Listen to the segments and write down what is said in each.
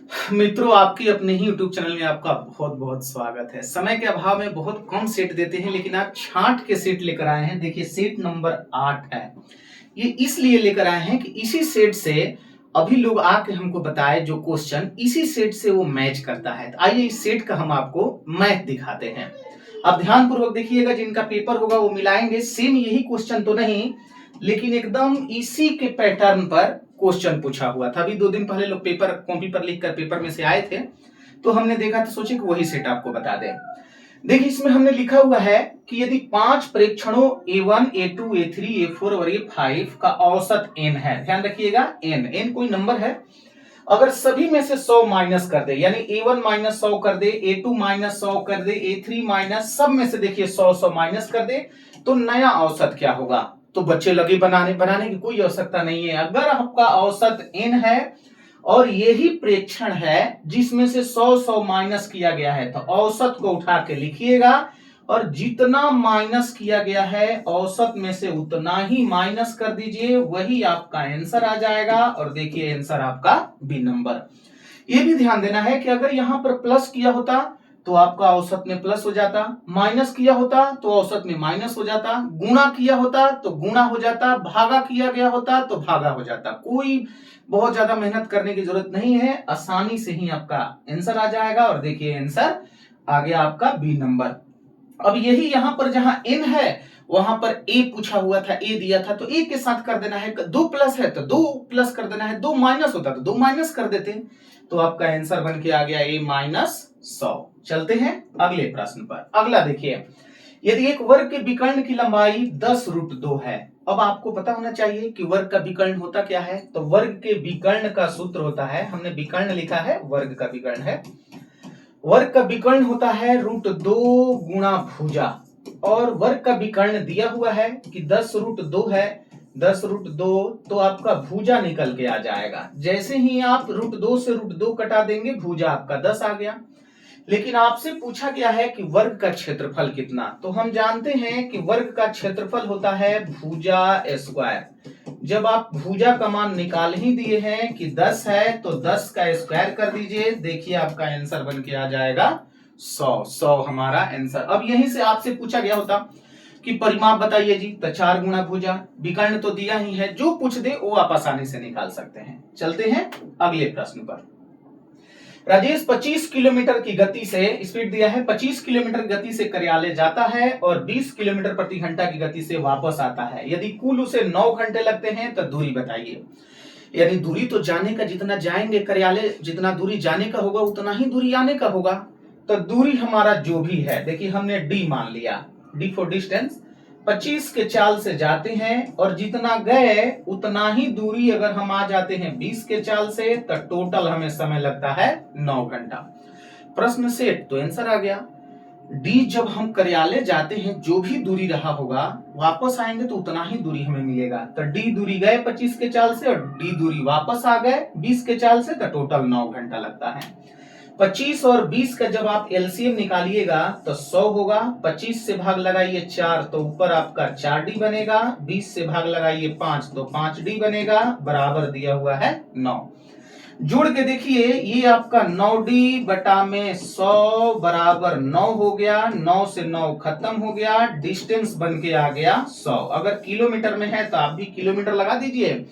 मित्रों, आपकी अपने ही YouTube चैनल में आपका बहुत बहुत स्वागत है। समय के अभाव में बहुत कम सेट देते हैं, लेकिन आज छांट के सेट लेकर आए हैं। देखिए, सेट नंबर 8 है। ये इसलिए लेकर आए हैं कि इसी सेट से अभी लोग आके हमको बताए जो क्वेश्चन इसी सेट से वो मैच करता है। तो आइए इस सेट का हम आपको मैथ दिखाते हैं। अब ध्यान पूर्वक देखिएगा, जिनका पेपर होगा वो मिलाएंगे। सेम यही क्वेश्चन तो नहीं, लेकिन एकदम इसी के पैटर्न पर क्वेश्चन पूछा हुआ था। अभी 2 दिन पहले लोग पेपर कॉपी पर लिखकर पेपर में से आए थे, तो हमने देखा तो सोचे कि वही सेट आपको बता दें। देखिए, इसमें हमने लिखा हुआ है कि यदि 5 प्रेक्षणों A1, A2, A3, A4 और A5 का औसत n है। ध्यान रखिएगा, n कोई नंबर है। अगर सभी में से 100 माइनस कर दे, यानी A1 माइनस 100 कर दे, A2 माइनस 100 कर दे, A3 माइनस, सब में से देखिए 100 माइनस कर दे, तो नया औसत क्या होगा? तो बच्चे लगे बनाने की कोई आवश्यकता नहीं है। अगर आपका औसत n है और यही प्रेक्षण है जिसमें से 100 माइनस किया गया है, तो औसत को उठा के लिखिएगा और जितना माइनस किया गया है औसत में से उतना ही माइनस कर दीजिए, वही आपका आंसर आ जाएगा। और देखिए, आंसर आपका बी नंबर। ये भी ध्यान देना है कि अगर यहां पर प्लस किया होता तो आपका औसत में प्लस हो जाता, माइनस किया होता तो औसत में माइनस हो जाता, गुणा किया होता तो गुणा हो जाता, भागा किया गया होता तो भागा हो जाता। कोई बहुत ज्यादा मेहनत करने की जरूरत नहीं है, आसानी से ही आपका आंसर आ जाएगा। और देखिए, आंसर आ गया आपका बी नंबर। अब यही यहां पर जहां n है वहां पर a पूछा हुआ था, a दिया था, तो a के साथ कर देना है। 2 प्लस है तो 2 प्लस कर देना है, 2 माइनस होता तो 2 माइनस कर देते, तो आपका आंसर बन के आ गया a माइनस 100। चलते हैं अगले प्रश्न पर। अगला देखिए, यदि एक वर्ग के विकर्ण की लंबाई 10√2 है। अब आपको पता होना चाहिए कि वर्ग का विकर्ण होता क्या है। तो वर्ग के विकर्ण का सूत्र होता है, हमने विकर्ण लिखा है, वर्ग का विकर्ण है, वर्ग का विकर्ण होता है √2 गुणा भुजा। और वर्ग का विकर्ण दिया हुआ है कि 10√2 है, 10√2, तो आपका भुजा निकल के आ जाएगा। जैसे ही आप √2 से √2 कटा देंगे, भुजा आपका 10 आ गया। लेकिन आपसे पूछा गया है कि वर्ग का क्षेत्रफल कितना। तो हम जानते हैं कि वर्ग का क्षेत्रफल होता है भुजा स्क्वायर। जब आप भुजा का मान निकाल ही दिए हैं कि 10 है, तो 10 का स्क्वायर कर दीजिए। देखिए, आपका आंसर बन के आ जाएगा 100 हमारा आंसर। अब यहीं से आपसे पूछा गया होता कि परिमाप बताइए जी, तो 4 गुणा भुजा, विकर्ण तो दिया ही है, जो पूछ दे वो आप आसानी से निकाल सकते हैं। चलते हैं अगले प्रश्न पर। राजेश 25 किलोमीटर की गति से, स्पीड दिया है, 25 किलोमीटर गति से कार्यालय जाता है और 20 किलोमीटर प्रति घंटा की गति से वापस आता है। यदि कुल उसे 9 घंटे लगते हैं तो दूरी बताइए। यानी दूरी तो जाने का, जितना जाएंगे कार्यालय, जितना दूरी जाने का होगा उतना ही दूरी आने का होगा। तो दूरी हमारा जो भी है, देखिए हमने डी मान लिया, डी फॉर डिस्टेंस। 25 के चाल से जाते हैं और जितना गए उतना ही दूरी अगर हम आ जाते हैं 20 के चाल से, तो टोटल हमें समय लगता है 9 घंटा। प्रश्न सेट, तो आंसर आ गया डी। जब हम कार्यालय जाते हैं जो भी दूरी रहा होगा, वापस आएंगे तो उतना ही दूरी हमें मिलेगा। तो डी दूरी गए 25 के चाल से और डी दूरी वापस आ गए 20 के चाल से, तो टोटल 9 घंटा लगता है। 25 और 20 का जब आप एलसीएम निकालिएगा तो 100 होगा। 25 से भाग लगाइए 4, तो ऊपर आपका 4d बनेगा। 20 से भाग लगाइए 5, तो 5d बनेगा, बराबर दिया हुआ है 9। जोड़ के देखिए, ये आपका 9d बटा में 100 बराबर 9 हो गया। 9 से 9 खत्म हो गया, डिस्टेंस बन के आ गया 100। अगर किलोमीटर में है तो आप भी किलोमीटर लगा दीजिए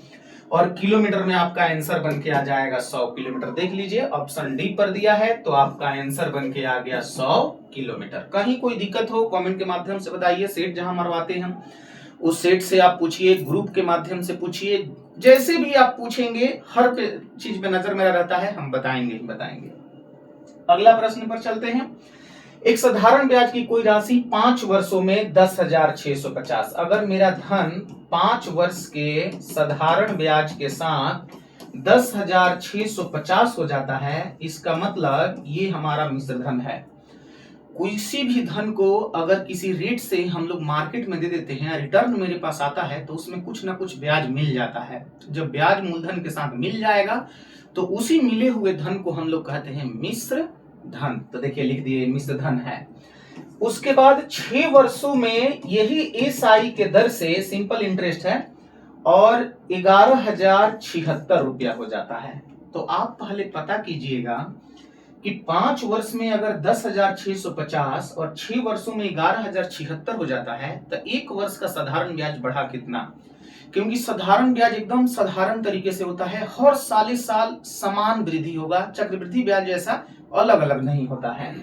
और किलोमीटर में आपका आंसर बन के आ जाएगा 100 किलोमीटर। देख लीजिए, ऑप्शन डी पर दिया है, तो आपका आंसर बन के आ गया 100 किलोमीटर। कहीं कोई दिक्कत हो कमेंट के माध्यम से बताइए। सेट जहां मरवाते हैं उस सेट से आप पूछिए, ग्रुप के माध्यम से पूछिए, जैसे भी आप पूछेंगे, हर चीज पे नजर मेरा रहता है, हम बताएंगे ही बताएंगे। अगला प्रश्न पर चलते हैं। एक साधारण ब्याज की कोई राशि 5 वर्षों में 10,650। अगर मेरा धन 5 वर्ष के साधारण ब्याज के साथ 10,650 हो जाता है, इसका मतलब ये हमारा मिश्र धन है। किसी भी धन को अगर किसी रेट से हम लोग मार्केट में दे देते हैं, रिटर्न मेरे पास आता है, तो उसमें कुछ ना कुछ ब्याज मिल जाता है। जब ब्याज मूलधन के साथ मिल जाएगा तो उसी मिले हुए धन को हम लोग कहते हैं मिश्र धन। तो देखिए, लिख दिए मिश्र धन है। उसके बाद 6 वर्षों में यही एसआई के दर से, सिंपल इंटरेस्ट है, और 11,076 रुपया हो जाता है। तो आप पहले पता कीजिएगा कि 5 वर्ष में अगर 10,650 और 6 वर्षों में 11,076 हो जाता है तो 1 वर्ष का साधारण ब्याज बढ़ा कितना। क्योंकि साधारण ब्याज एकदम साधारण तरीके से होता है, हर साल साल समान वृद्धि होगा, चक्रवृद्धि ब्याज जैसा अलग अलग नहीं होता है।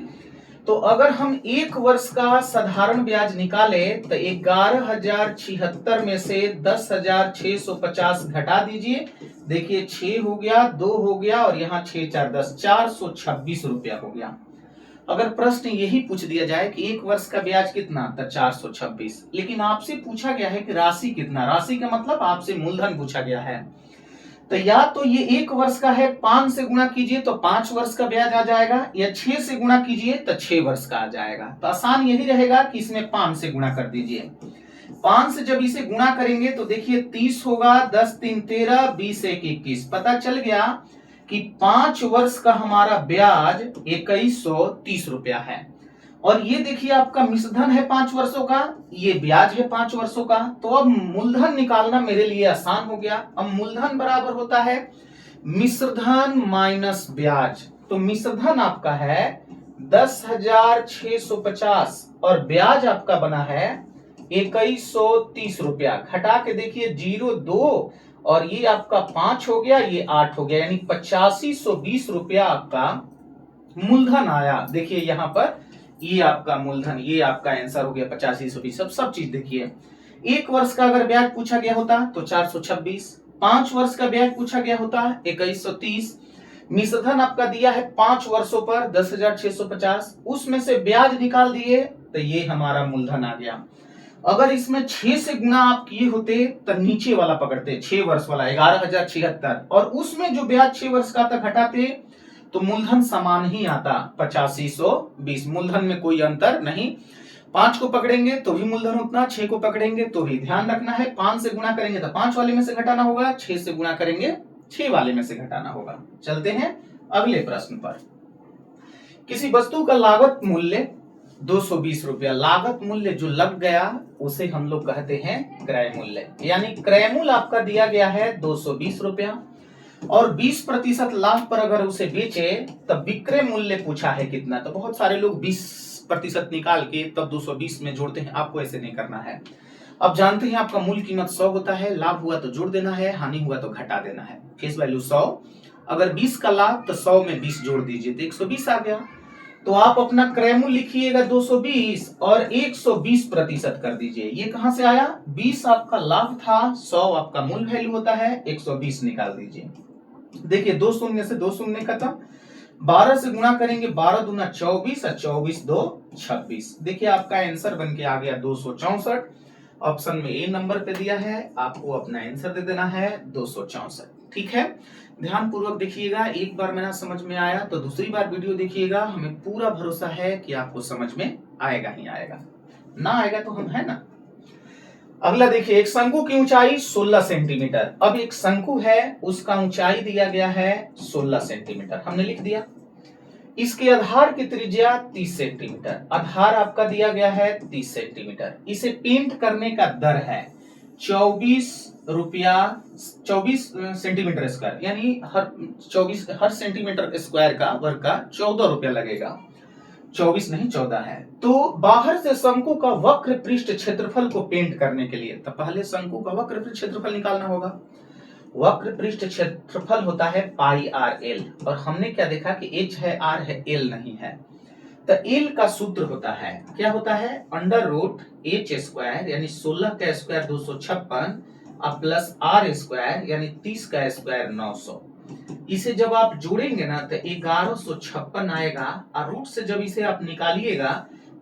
तो अगर हम 1 वर्ष का साधारण ब्याज निकाले तो 11,076 में से 10,650 घटा दीजिए। देखिए 6 हो गया, 2 हो गया और यहाँ 6 4 10, 426 रुपया हो गया। अगर प्रश्न यही पूछ दिया जाए कि 1 वर्ष का ब्याज कितना, तो 426। लेकिन आपसे पूछा गया है कि राशि कितना। राशि का मतलब आपसे मूलधन पूछा गया है। तो या तो ये 1 वर्ष का है, 5 से गुणा कीजिए तो 5 वर्ष का ब्याज आ जाएगा, या 6 से गुणा कीजिए तो 6 वर्ष का आ जाएगा। तो आसान यही रहेगा कि इसमें 5 से गुणा कर दीजिए। 5 से जब इसे गुणा करेंगे तो देखिए 30 होगा, 10 3 13, 20 1 21। पता चल गया कि 5 वर्ष का हमारा ब्याज 2130 रुपया है। और ये देखिए आपका मिश्रधन है 5 वर्षों का, ये ब्याज है 5 वर्षों का। तो अब मूलधन निकालना मेरे लिए आसान हो गया। अब मूलधन बराबर होता है मिश्रधन माइनस ब्याज। तो मिश्रधन आपका है 10,650 और ब्याज आपका बना है 2130 रुपया। घटा के देखिए 0 2 और ये आपका 5 हो गया, ये 8 हो गया, यानी 8520 रुपया आपका मूलधन आया। देखिए यहाँ पर ये आपका मूलधन, ये आपका आंसर हो गया 8520। सब चीज देखिए। 1 वर्ष का अगर ब्याज पूछा गया होता तो 426, 5 वर्ष का ब्याज पूछा गया होता 2130, मिश्रधन आपका दिया है 5 वर्षों पर 10,650, उसमें से ब्याज निकाल दिए तो ये हमारा मूलधन आ गया। अगर इसमें 6 से गुणा आप किए होते तो नीचे वाला पकड़ते, 6 वर्ष वाला 11,076, और उसमें जो ब्याज 6 वर्ष का था घटाते तो मूलधन समान ही आता 8520। मूलधन में कोई अंतर नहीं। 5 को पकड़ेंगे तो भी मूलधन उतना, 6 को पकड़ेंगे तो भी। ध्यान रखना है 5 से गुणा करेंगे तो 5 वाले में से घटाना होगा, 6 से गुणा करेंगे 6 वाले में से घटाना होगा। चलते हैं अगले प्रश्न पर। किसी वस्तु का लागत मूल्य 220 रुपया, लागत मूल्य जो लग गया उसे हम लोग कहते हैं क्रय मूल्य। यानी क्रय मूल्य आपका दिया गया है 220 रुपया और 20% लाभ पर अगर उसे बेचे तब विक्रय मूल्य पूछा है कितना। तो बहुत सारे लोग 20% निकाल के तब 220 में जोड़ते हैं, आपको ऐसे नहीं करना है। अब जानते हैं आपका मूल कीमत 100 होता है, लाभ हुआ तो जोड़ देना है, हानि हुआ तो घटा देना है। फेस वैल्यू 100, अगर 20 का लाभ तो 100 में 20 जोड़ दीजिए तो 120 आ गया। तो आप अपना क्रय मूल्य लिखिएगा 220 और 120% कर दीजिए। ये कहां से आया, 20 आपका लाभ था, 100 आपका मूल वैल्यू होता है, 120 निकाल दीजिए। देखिए 2 शून्य से 2 शून्य खत्म, 12 से गुणा करेंगे, 12 दूना 24 और 24 2 26। देखिए आपका आंसर बन के आ गया 264। ऑप्शन में ए नंबर पे दिया है, आपको अपना आंसर दे देना है 264। ठीक है, ध्यान पूर्वक देखिएगा। एक बार में ना समझ में आया तो दूसरी बार वीडियो देखिएगा, हमें पूरा भरोसा है कि आपको समझ में आएगा ही आएगा, ना आएगा तो हम है ना। अगला देखिए, एक शंकु की ऊंचाई 16 सेंटीमीटर। अब एक शंकु है, उसका ऊंचाई दिया गया है 16 सेंटीमीटर, हमने लिख दिया। इसके आधार की त्रिज्या 30 सेंटीमीटर, आधार आपका दिया गया है 30 सेंटीमीटर। इसे पेंट करने का दर है 24 रुपया 24 सेंटीमीटर स्क्वायर, यानी हर सेंटीमीटर स्क्वायर का वर्ग का 14 रुपया लगेगा। 24 नहीं 14 है। तो बाहर से शंकु का वक्र पृष्ठ क्षेत्रफल को पेंट करने के लिए तो पहले शंकु का वक्र पृष्ठ क्षेत्रफल निकालना होगा। वक्र पृष्ठ क्षेत्रफल होता है पाई आर एल, और हमने क्या देखा कि एच है, आर है, एल नहीं है। तो एल का सूत्र होता है, क्या होता है, अंडर रूट एच स्क्वायर यानी 16 का स्क्वायर 256 प्लस आर स्क्वायर यानी 30 का स्क्वायर 900। इसे जब आप जोड़ेंगे ना तो 1156 आएगा, और रूट से जब इसे आप निकालिएगा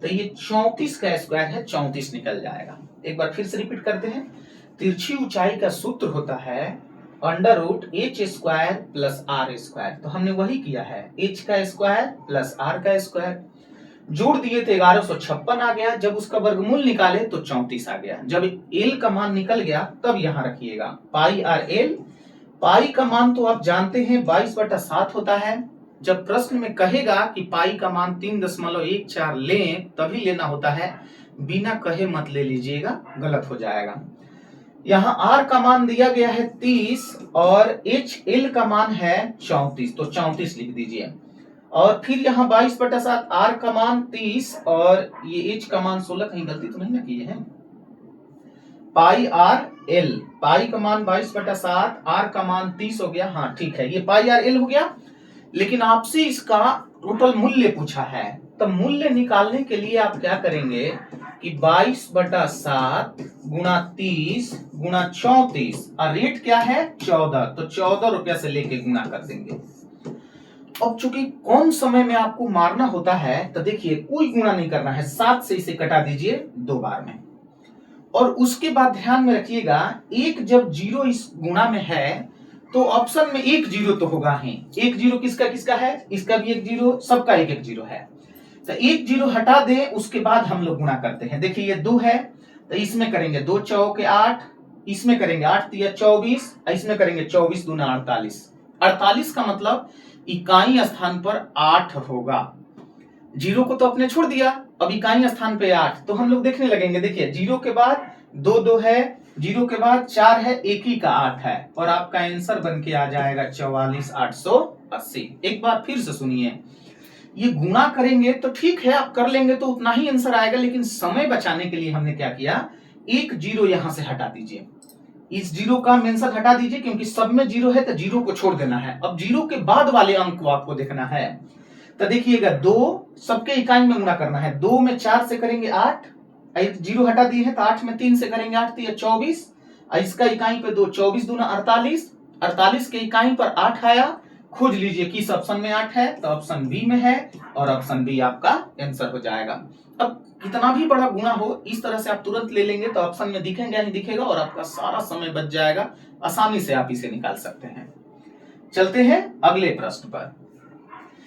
तो ये 34 का स्क्वायर है, 34 निकल जाएगा। एक बार फिर से रिपीट करते हैं। तिरछी ऊंचाई का सूत्र होता है under root h square plus r square. तो हमने वही किया है, एच का स्क्वायर प्लस आर का स्क्वायर जोड़ दिए तो 1156 आ गया। जब उसका वर्गमूल निकाले तो 34 आ गया। जब एल का मान निकल गया तब यहां रखिएगा पाई आर एल। पाई का मान तो आप जानते हैं 22/7 होता है। जब प्रश्न में कहेगा कि पाई का मान 3.14 लें तभी लेना होता है, बिना कहे मत ले लीजिएगा, गलत हो जाएगा। यहाँ R का मान दिया गया है 30 और HL का मान है 34, तो 34 लिख दीजिए। और फिर यहाँ 22/7, R का मान 30 और ये H का मान 16, कहीं गलती तो नहीं ना किए हैं, पाई आर एल, पाई का मान 22/7, R का मान 30 हो गया, हाँ ठीक है, ये पाई आर एल हो गया। लेकिन आपसे इसका टोटल मूल्य पूछा है, तो मूल्य निकालने के लिए आप क्या करेंगे कि 22/7 गुणा 30 गुणा 34 और रेट क्या है 14, तो 14 रुपया से लेके गुणा कर देंगे। अब चूंकि कौन समय में आपको मारना होता है, तो देखिए कोई गुणा नहीं करना है, 7 से इसे कटा दीजिए 2 बार में। और उसके बाद ध्यान में रखिएगा, एक जब जीरो इस गुणा में है तो ऑप्शन में एक जीरो तो होगा ही। एक जीरो किसका किसका है, इसका भी एक जीरो, सबका एक एक जीरो है, तो एक जीरो हटा दें, उसके बाद हम लोग गुणा करते हैं। देखिए ये 2 है, तो इसमें करेंगे 2 चौके 8, इसमें करेंगे 8 तिया 24, इसमें करेंगे 24 दूना 48। 48 का मतलब इकाई स्थान पर 8 होगा। जीरो को तो अपने छोड़ दिया, अब इकाई स्थान पे 8, तो हम लोग देखने लगेंगे। देखिए जीरो के बाद 2 2 है, जीरो के बाद 4 है, एक ही का 8 है, और आपका आंसर बन के आ जाएगा 44,880। एक बार फिर से सुनिए, ये गुणा करेंगे तो ठीक है, आप कर लेंगे तो उतना ही आंसर आएगा, लेकिन समय बचाने के लिए हमने क्या किया, एक जीरो यहां से हटा दीजिए, इस जीरो का आंसर हटा दीजिए, क्योंकि सब में जीरो है तो जीरो को छोड़ देना है। अब जीरो के बाद वाले अंक को आपको देखना है, तो देखिएगा 2 सबके इकाई में गुणा करना है, 2 में 4 से करेंगे 8, जीरो हटा दिए हैं, तो 8 में 3 से करेंगे 8 तो 24, इसका इकाई पे 2, 24 दूना 48, 48 के इकाई पर 8 आया। खोज लीजिए किस ऑप्शन में 8 है, तो ऑप्शन बी में है, और ऑप्शन बी आपका आंसर हो जाएगा। अब कितना भी बड़ा गुणा हो, इस तरह से आप तुरंत ले लेंगे तो ऑप्शन में दिखेगा ही दिखेगा, और आपका सारा समय बच जाएगा, आसानी से आप इसे निकाल सकते हैं। चलते हैं अगले प्रश्न पर।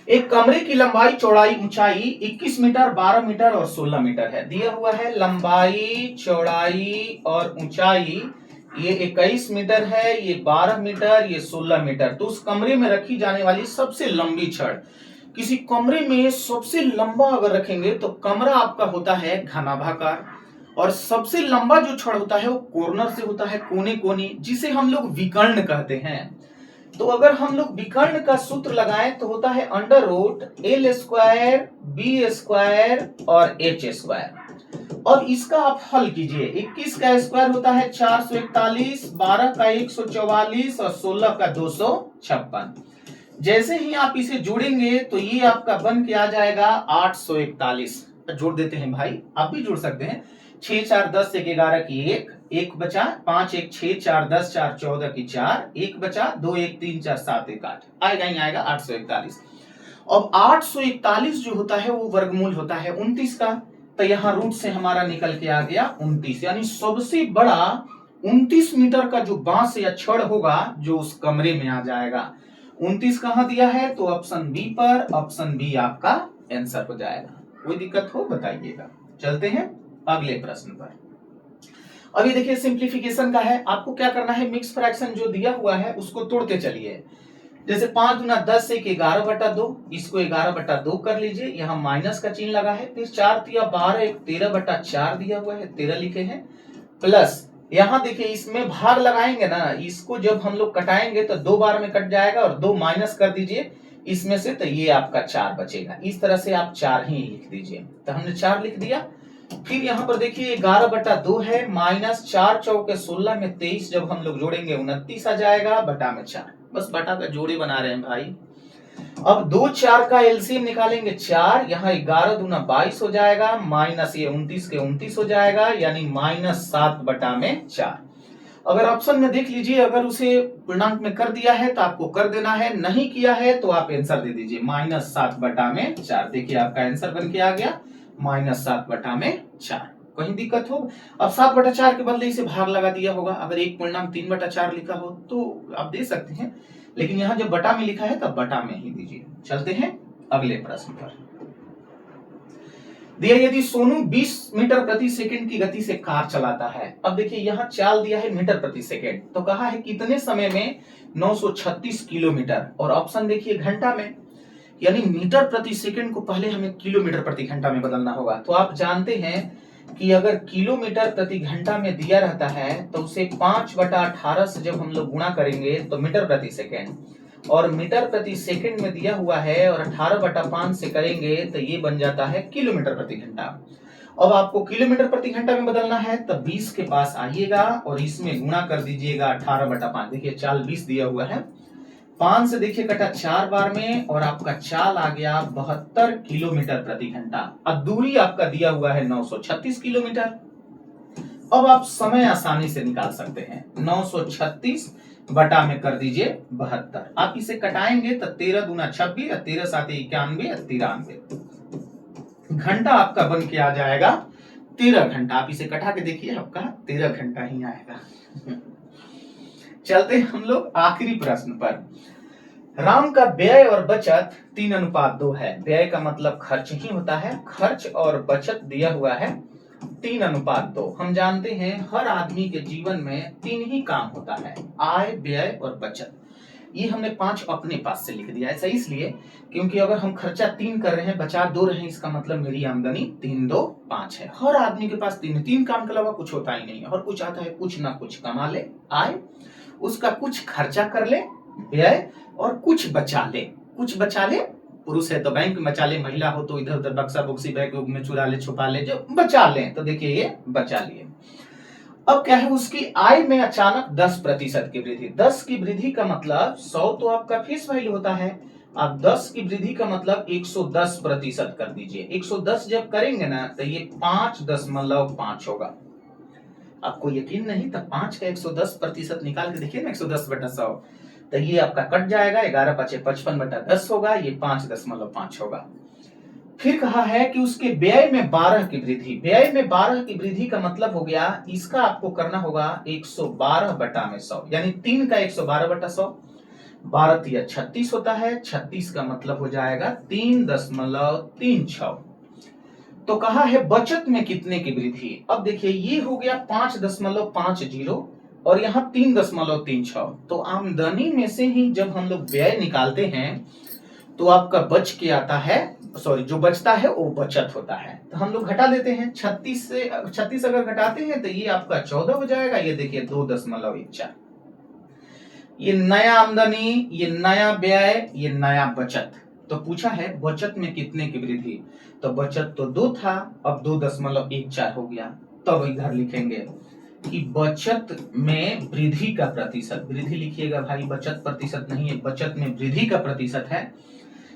एक कमरे की लंबाई चौड़ाई ऊंचाई 21 मीटर 12 मीटर और 16 मीटर है। दिया हुआ है लंबाई चौड़ाई और ऊंचाई, ये 21 मीटर है, ये 12 मीटर, ये 16 मीटर। तो उस कमरे में रखी जाने वाली सबसे लंबी छड़, किसी कमरे में सबसे लंबा अगर रखेंगे तो कमरा आपका होता है घनाभाकार, और सबसे लंबा जो छड़ होता है वो कॉर्नर से होता है, कोने कोने, जिसे हम लोग विकर्ण कहते हैं। तो अगर हम लोग विकर्ण का सूत्र लगाएं तो होता है under root l square b square और एच स्क्वायर। और इसका आप हल कीजिए, 21 का स्क्वायर होता है 441, 12 का 144 और 16 का 256। जैसे ही आप इसे जोड़ेंगे तो ये आपका बन के आ जाएगा 841। जोड़ देते हैं भाई, आप भी जोड़ सकते हैं। 6 4 10 1 11 की 1, 1 बचा, 5 1 6 4 10 4 14 की 4, 1 बचा, 2 1 3 4 7 1 8, आएगा ही आएगा 841। अब 841 जो होता है वो वर्गमूल होता है 29 का, तो यहाँ रूट से हमारा निकल के आ गया 29, यानी सबसे बड़ा 29 मीटर का जो बांस या छड़ होगा जो उस कमरे में आ जाएगा। 29 कहां दिया है, तो ऑप्शन बी पर, ऑप्शन बी आपका आंसर हो जाएगा। कोई दिक्कत हो बताइएगा। चलते हैं अगले प्रश्न पर। अभी देखिए सिंप्लीफिकेशन का है, आपको क्या करना है, मिक्स फ्रैक्शन जो दिया हुआ है उसको तोड़ते चलिए। जैसे 5 दूना 10 एक 11/2, इसको 11/2 कर लीजिए, यहाँ माइनस का चिन्ह लगा है। फिर 4 तिया 12 एक 13/4 दिया हुआ है, 13 लिखे हैं, प्लस यहाँ देखिए इसमें भाग लगाएंगे ना, इसको जब हम लोग कटाएंगे तो 2 बार में कट जाएगा, और 2 माइनस कर दीजिए इसमें से, तो ये आपका 4 बचेगा। इस तरह से आप 4 ही लिख दीजिए, तो हमने 4 लिख दिया। फिर यहाँ पर देखिए 11/2 है, माइनस 4 चौके 16 में 23, जब हम लोग जोड़ेंगे 29 आ जाएगा, बटा में 4, बस बटा का जोड़े बना रहे हैं भाई। अब 2 4 का एलसीएम निकालेंगे 4, यहाँ 11 दूना 22 हो जाएगा, माइनस ये 29 के 29 हो जाएगा, यानी -7/4। अगर ऑप्शन में देख लीजिए, अगर उसे पूर्णांक में कर दिया है तो आपको कर देना है, नहीं किया है तो आप आंसर दे दीजिए -7/4। देखिए आपका आंसर बन के आ गया -7/4। कहीं दिक्कत हो, अब 7/4 के बदले इसे भाग लगा दिया होगा, अगर एक पूर्णांक 3/4 लिखा हो तो आप दे सकते हैं, लेकिन यहाँ जब बटा में लिखा है तब बटा में ही दीजिए। चलते हैं अगले प्रश्न पर। दिया यदि सोनू 20 मीटर प्रति सेकंड की गति से कार चलाता है। अब देखिए यहाँ चाल दिया है मीटर प्रति सेकंड, तो कहा है कितने समय में 936 किलोमीटर, और ऑप्शन देखिए घंटा में, यानी मीटर प्रति सेकंड को पहले हमें किलोमीटर प्रति घंटा में बदलना होगा। तो आप जानते हैं कि अगर किलोमीटर प्रति घंटा में दिया रहता है तो उसे 5/18 से जब हम लोग गुणा करेंगे तो मीटर प्रति सेकेंड, और मीटर प्रति सेकंड में दिया हुआ है और 18/5 से करेंगे तो ये बन जाता है किलोमीटर प्रति घंटा। अब आपको किलोमीटर प्रति घंटा में बदलना है तब 20 के पास आइएगा और इसमें गुणा कर दीजिएगा 18/5। देखिए चाल 20 दिया हुआ है, 5 से देखिए कटा 4 बार में और आपका चाल आ गया 72 किलोमीटर प्रति घंटा। अब दूरी आपका दिया हुआ है 936 किलोमीटर। अब आप समय आसानी से निकाल सकते हैं, 936 बटा में कर दीजिए 72। आप इसे कटाएंगे तो 13 दूना 26 और 13 साथ 91 और 93 घंटा आपका बन के आ जाएगा 13 घंटा। आप इसे कटा के देखिए, आपका 13 घंटा ही आएगा। चलते हम लोग आखिरी प्रश्न पर। राम का व्यय और बचत 3:2 है। व्यय का मतलब खर्च ही होता है, खर्च और बचत दिया हुआ है 3:2। हम जानते हैं हर आदमी के जीवन में 3 ही काम होता है, आय, व्यय और बचत। ये हमने 5 अपने पास से लिख दिया। ऐसा इसलिए क्योंकि अगर हम खर्चा 3 कर रहे हैं, बचा 2 रहे हैं, इसका मतलब मेरी आमदनी 3 2 5 है। हर आदमी के पास 3 काम के अलावा कुछ होता ही नहीं है। और कुछ आता है, कुछ ना कुछ कमा ले, आय, उसका कुछ खर्चा कर ले, व्यय, और कुछ बचा ले। कुछ बचा ले, पुरुष है तो बैंक में बचा ले, महिला हो तो इधर उधर बक्सा बुक्सी बैग में चुरा ले, छुपा ले, जो बचा ले। तो देखिए ये बचा लिए। अब क्या है, उसकी आय में अचानक 10% की वृद्धि। 10 की वृद्धि का मतलब 100 तो आपका फेस वैल्यू होता है, अब 10 की वृद्धि का मतलब 110% कर दीजिए। 110 जब करेंगे ना तो ये 5.5 होगा। आपको यकीन नहीं तो 5 का 110% निकाल के देखिए ना, 110/100 तो ये आपका कट जाएगा, 11 5 55/10 होगा, ये 5.5 होगा। फिर कहा है कि उसके व्यय में 12 की वृद्धि। व्यय में 12 की वृद्धि का मतलब हो गया, इसका आपको करना होगा 112/100, यानी 3 का 112/100। 12 36 होता है, 36 का मतलब हो जाएगा 3.36। तो कहा है बचत में कितने की वृद्धि। अब देखिए ये हो गया 5.50 और यहाँ 3.36। तो आमदनी में से ही जब हम लोग व्यय निकालते हैं तो आपका बच के आता है, सॉरी, जो बचता है वो बचत होता है। तो हम लोग घटा देते हैं, 36 से 36 अगर घटाते हैं तो ये आपका 14 हो जाएगा। ये देखिए 2.14। ये नया आमदनी, ये नया व्यय, ये नया बचत। तो पूछा है बचत में कितने की वृद्धि, तो बचत तो 2 था, अब 2.14 हो गया। तब इधर लिखेंगे कि बचत में वृद्धि का प्रतिशत। वृद्धि लिखिएगा भाई, बचत प्रतिशत नहीं है, बचत में वृद्धि का प्रतिशत है।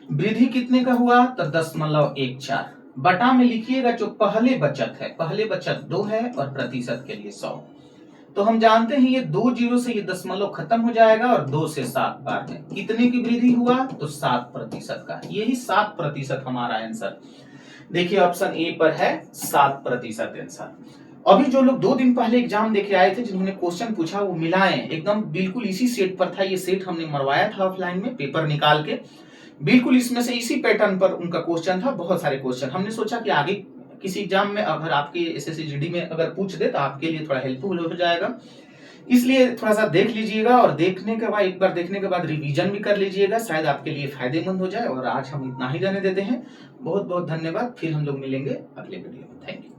वृद्धि कितने का हुआ तो 10.14। बटा में लिखिएगा जो पहले बचत है, पहले बचत 2 है और प्रतिशत के लिए 100। तो हम जानते हैं ये 2 जीरो से ये दशमलव खत्म हो जाएगा और 2 से 7 बार है। कितने की वृद्धि हुआ तो 7% का। यही 7% हमारा आंसर। देखिए ऑप्शन ए पर है 7% आंसर। अभी जो लोग 2 दिन पहले एग्जाम देके आए थे, जिन्होंने क्वेश्चन पूछा वो मिलाएं, एकदम बिल्कुल इसी सेट पर था। ये सेट हमने मरवाया था ऑफलाइन में, पेपर निकाल के बिल्कुल इसमें से इसी पैटर्न पर उनका क्वेश्चन था। बहुत सारे क्वेश्चन हमने सोचा कि आगे किसी एग्जाम में अगर आपके एसएससी जीडी में अगर पूछ दे तो आपके लिए थोड़ा हेल्पफुल हो जाएगा। इसलिए थोड़ा सा देख लीजिएगा और देखने के बाद, एक बार देखने के बाद रिवीजन भी कर लीजिएगा, शायद आपके लिए फायदेमंद हो जाए। और आज हम इतना ही रहने देते हैं। बहुत बहुत धन्यवाद, फिर हम लोग मिलेंगे अगले वीडियो में। Thank you.